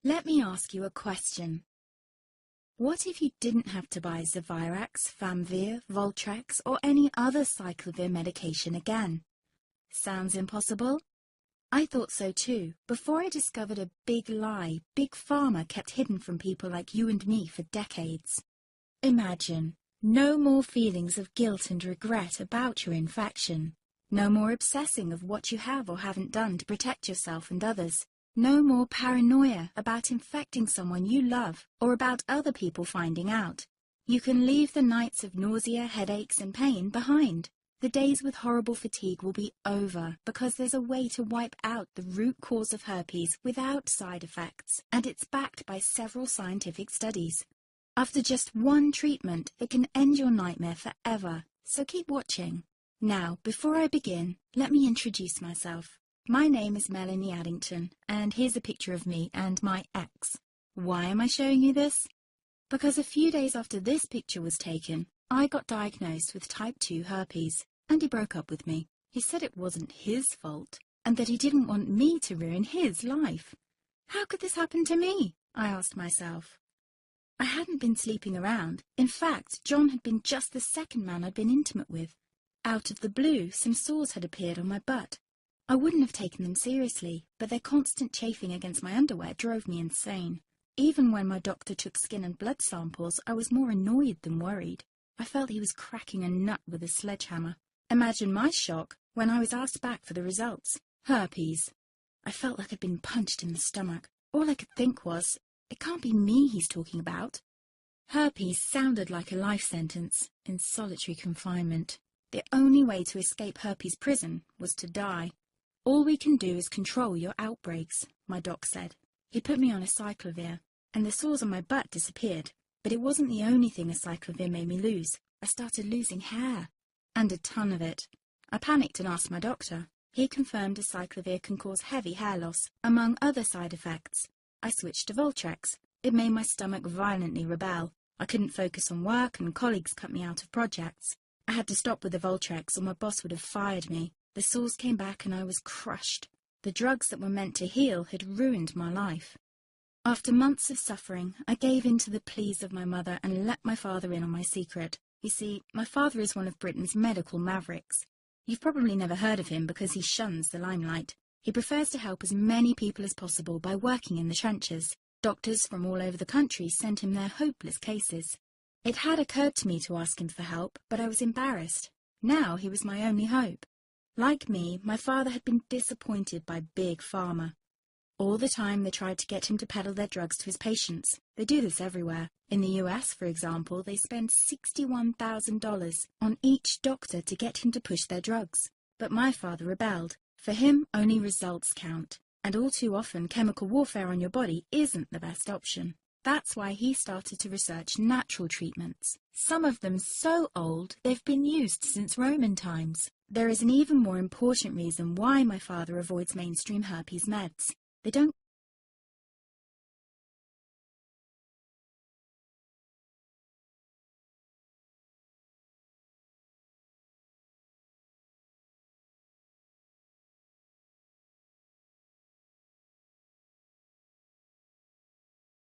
Let me ask you a question. What if you didn't have to buy Zovirax, Famvir, Voltrex, or any other aciclovir medication again? Sounds impossible? I thought so too, before I discovered a big lie Big Pharma kept hidden from people like you and me for decades. Imagine, no more feelings of guilt and regret about your infection. No more obsessing of what you have or haven't done to protect yourself and others. No more paranoia about infecting someone you love or about other people finding out. You can leave the nights of nausea, headaches and pain behind. The days with horrible fatigue will be over because there's a way to wipe out the root cause of herpes without side effects, and it's backed by several scientific studies. After just one treatment, it can end your nightmare forever, so keep watching. Now, before I begin, let me introduce myself. My name is Melanie Addington, and here's a picture of me and my ex. Why am I showing you this? Because a few days after this picture was taken, I got diagnosed with type 2 herpes, and he broke up with me. He said it wasn't his fault, and that he didn't want me to ruin his life. How could this happen to me? I asked myself. I hadn't been sleeping around. In fact, John had been just the second man I'd been intimate with. Out of the blue, some sores had appeared on my butt. I wouldn't have taken them seriously, but their constant chafing against my underwear drove me insane. Even when my doctor took skin and blood samples, I was more annoyed than worried. I felt he was cracking a nut with a sledgehammer. Imagine my shock when I was asked back for the results. Herpes. I felt like I'd been punched in the stomach. All I could think was, it can't be me he's talking about. Herpes sounded like a life sentence in solitary confinement. The only way to escape herpes prison was to die. All we can do is control your outbreaks, my doc said. He put me on aciclovir, and the sores on my butt disappeared. But it wasn't the only thing aciclovir made me lose. I started losing hair, and a ton of it. I panicked and asked my doctor. He confirmed aciclovir can cause heavy hair loss, among other side effects. I switched to Voltrex. It made my stomach violently rebel. I couldn't focus on work, and colleagues cut me out of projects. I had to stop with the Voltrex, or my boss would have fired me. The sores came back and I was crushed. The drugs that were meant to heal had ruined my life. After months of suffering, I gave in to the pleas of my mother and let my father in on my secret. You see, my father is one of Britain's medical mavericks. You've probably never heard of him because he shuns the limelight. He prefers to help as many people as possible by working in the trenches. Doctors from all over the country sent him their hopeless cases. It had occurred to me to ask him for help, but I was embarrassed. Now he was my only hope. Like me, my father had been disappointed by Big Pharma. All the time they tried to get him to peddle their drugs to his patients. They do this everywhere. In the US, for example, they spend $61,000 on each doctor to get him to push their drugs. But my father rebelled. For him, only results count. And all too often, chemical warfare on your body isn't the best option. That's why he started to research natural treatments. Some of them so old, they've been used since Roman times. There is an even more important reason why my father avoids mainstream herpes meds. They don't